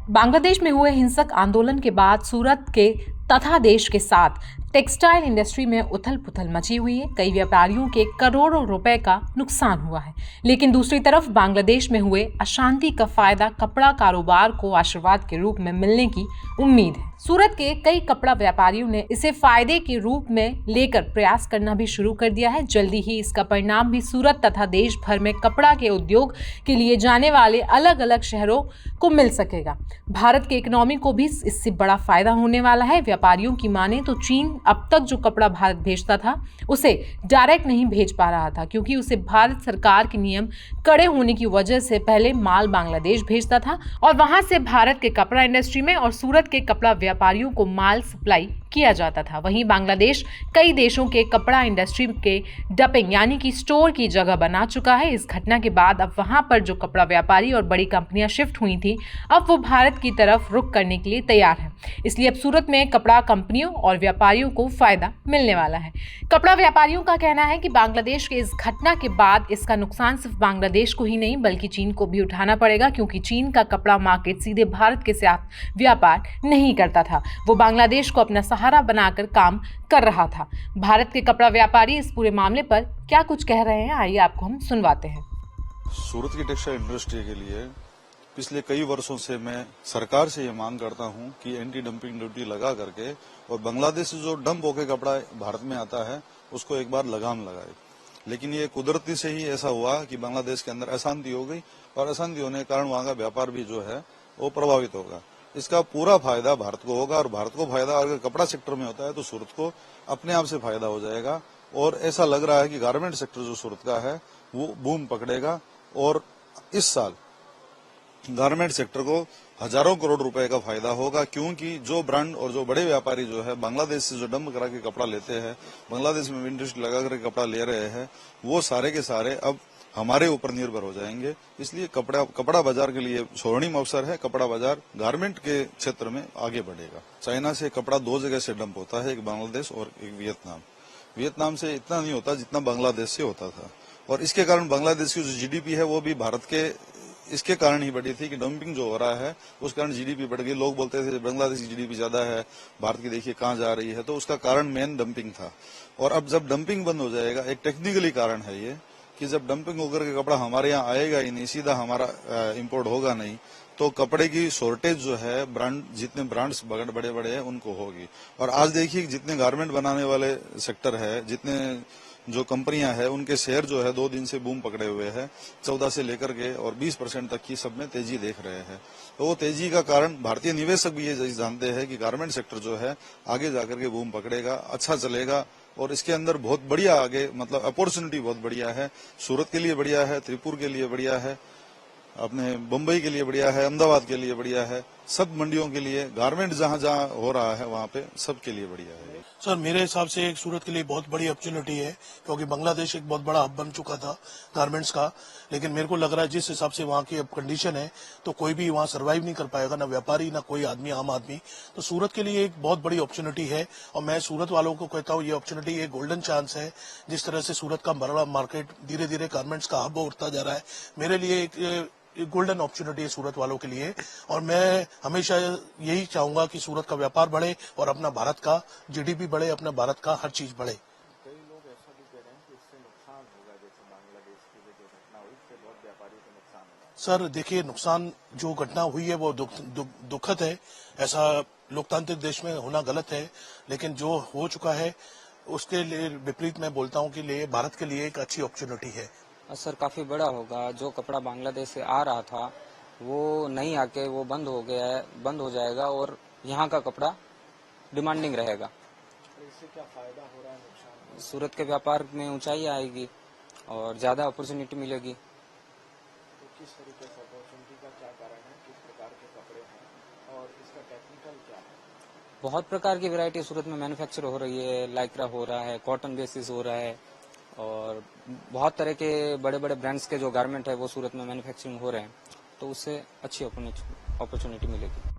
बांग्लादेश में हुए हिंसक आंदोलन के बाद सूरत के तथा देश के साथ टेक्सटाइल इंडस्ट्री में उथल पुथल मची हुई है। कई व्यापारियों के करोड़ों रुपए का नुकसान हुआ है। लेकिन दूसरी तरफ बांग्लादेश में हुए अशांति का फायदा कपड़ा कारोबार को आशीर्वाद के रूप में मिलने की उम्मीद है। सूरत के कई कपड़ा व्यापारियों ने इसे फायदे के रूप में लेकर प्रयास करना भी शुरू कर दिया है। जल्दी ही इसका परिणाम भी सूरत तथा देश भर में कपड़ा के उद्योग के लिए जाने वाले अलग अलग शहरों को मिल सकेगा। भारत के इकोनॉमी को भी इससे बड़ा फायदा होने वाला है। व्यापारियों की माने तो चीन अब तक जो कपड़ा भारत भेजता था उसे डायरेक्ट नहीं भेज पा रहा था, क्योंकि उसे भारत सरकार के नियम कड़े होने की वजह से पहले माल बांग्लादेश भेजता था और वहां से भारत के कपड़ा इंडस्ट्री में और सूरत के कपड़ा व्यापारियों को माल सप्लाई किया जाता था। वहीं बांग्लादेश कई देशों के कपड़ा इंडस्ट्री के डंपिंग यानी कि स्टोर की जगह बना चुका है। इस घटना के बाद अब वहां पर जो कपड़ा व्यापारी और बड़ी कंपनियां शिफ्ट हुई थी, अब वो भारत की तरफ रुख करने के लिए तैयार है। इसलिए अब सूरत में कपड़ा कंपनियों और व्यापारियों को फायदा मिलने वाला है। कपड़ा व्यापारियों का कहना है कि बांग्लादेश के इस घटना के बाद इसका नुकसान सिर्फ बांग्लादेश को ही नहीं बल्कि चीन को भी उठाना पड़ेगा, क्योंकि चीन का कपड़ा मार्केट सीधे भारत के साथ व्यापार नहीं करता था। वो बांग्लादेश को अपना सहारा बनाकर काम कर रहा था। भारत के कपड़ा व्यापारी इस पूरे मामले पर क्या कुछ कह रहे हैं, आइए आपको हम सुनवाते हैं। सूरत की टेक्सटाइल इंडस्ट्री के लिए पिछले कई वर्षों से मैं सरकार से ये मांग करता हूं कि एंटी डंपिंग ड्यूटी लगा करके और बांग्लादेश से जो डंप होके कपड़ा भारत में आता है उसको एक बार लगाम लगाए। लेकिन ये कुदरती से ही ऐसा हुआ कि बांग्लादेश के अंदर अशांति हो गई और अशांति होने के कारण वहां का व्यापार भी जो है वो प्रभावित होगा। इसका पूरा फायदा भारत को होगा और भारत को फायदा अगर कपड़ा सेक्टर में होता है तो सूरत को अपने आप से फायदा हो जाएगा। और ऐसा लग रहा है कि गारमेंट सेक्टर जो सूरत का है वो बूम पकड़ेगा और इस साल गारमेंट सेक्टर को हजारों करोड़ रुपए का फायदा होगा, क्योंकि जो ब्रांड और जो बड़े व्यापारी जो है बांग्लादेश से जो डंप करा के कपड़ा लेते हैं, बांग्लादेश में इंडस्ट्री लगा करके कपड़ा ले रहे हैं, वो सारे के सारे अब हमारे ऊपर निर्भर हो जाएंगे। इसलिए कपड़ा बाजार के लिए स्वर्णिम अवसर है। कपड़ा बाजार गारमेंट के क्षेत्र में आगे बढ़ेगा। चाइना से कपड़ा दो जगह से डंप होता है, एक बांग्लादेश और एक वियतनाम। वियतनाम से इतना नहीं होता जितना बांग्लादेश से होता था और इसके कारण बांग्लादेश की जो जीडीपी है वो भी भारत के इसके कारण ही बढ़ी थी कि डंपिंग जो हो रहा है उस कारण जीडीपी बढ़ गई। लोग बोलते थे बांग्लादेश की जीडीपी ज्यादा है, भारत की देखिए कहाँ जा रही है, तो उसका कारण मेन डंपिंग था। और अब जब डंपिंग बंद हो जाएगा, एक टेक्निकली कारण है ये कि जब डंपिंग होकर के कपड़ा हमारे यहाँ आएगा ही नहीं, सीधा हमारा इम्पोर्ट होगा नहीं, तो कपड़े की शॉर्टेज जो है ब्रांड जितने ब्रांड्स बड़े बड़े हैं उनको होगी। और आज देखिए जितने गारमेंट बनाने वाले सेक्टर है, जितने जो कंपनियां हैं उनके शेयर जो है 2 दिन से बूम पकड़े हुए हैं। 14 से लेकर के और 20% तक की सब में तेजी देख रहे हैं। तो वो तेजी का कारण भारतीय निवेशक भी ये जानते हैं कि गारमेंट सेक्टर जो है आगे जाकर के बूम पकड़ेगा, अच्छा चलेगा और इसके अंदर बहुत बढ़िया आगे मतलब अपॉर्चुनिटी बहुत बढ़िया है। सूरत के लिए बढ़िया है, त्रिपुर के लिए बढ़िया है, अपने मुंबई के लिए बढ़िया है, अहमदाबाद के लिए बढ़िया है, सब मंडियों के लिए गारमेंट जहां जहां हो रहा है वहां पे सबके लिए बढ़िया है। सर मेरे हिसाब से एक सूरत के लिए बहुत बड़ी अपॉर्चुनिटी है, क्योंकि बांग्लादेश एक बहुत बड़ा हब बन चुका था गारमेंट्स का। लेकिन मेरे को लग रहा है जिस हिसाब से वहाँ की अब कंडीशन है तो कोई भी वहाँ सर्वाइव नहीं कर पाएगा, ना व्यापारी ना कोई आदमी, आम आदमी। तो सूरत के लिए एक बहुत बड़ी अपॉर्चुनिटी है और मैं सूरत वालों को कहता हूँ ये अपॉर्चुनिटी एक गोल्डन चांस है। जिस तरह से सूरत का बड़ा मार्केट धीरे धीरे गारमेंट्स का हब उठता जा रहा है, मेरे लिए एक गोल्डन अपॉर्चुनिटी है सूरत वालों के लिए। और मैं हमेशा यही चाहूंगा कि सूरत का व्यापार बढ़े और अपना भारत का जीडीपी बढ़े, अपना भारत का हर चीज बढ़े। कई लोग ऐसा भी कह रहे हैं कि इससे नुकसान होगा, जैसे बांग्लादेश की जो घटना हुई इससे बहुत व्यापारियों को नुकसान होगा। सर देखिए, नुकसान जो घटना हुई है वो दुखद है। ऐसा लोकतांत्रिक देश में होना गलत है, लेकिन जो हो चुका है उसके लिए विपरीत मैं बोलता हूँ कि भारत के लिए एक अच्छी अपॉर्चुनिटी है। असर काफ़ी बड़ा होगा। जो कपड़ा बांग्लादेश से आ रहा था वो नहीं आके वो बंद हो गया है, बंद हो जाएगा और यहाँ का कपड़ा डिमांडिंग रहेगा। इससे क्या फायदा हो रहा है, नुकसान? सूरत के व्यापार में ऊंचाई आएगी और ज़्यादा अपॉर्चुनिटी मिलेगी। तो किस तरीके से अपॉर्चुनिटी का क्या कारण है, किस प्रकार के कपड़े हैं और इसका टेक्निकल क्या है? बहुत प्रकार की वैरायटी सूरत में मैन्युफैक्चर हो रही है। लाइक्रा हो रहा है, कॉटन बेसिस हो रहा है और बहुत तरह के बड़े बड़े ब्रांड्स के जो गारमेंट है वो सूरत में मैन्युफैक्चरिंग हो रहे हैं, तो उससे अच्छी अपॉर्चुनिटी मिलेगी।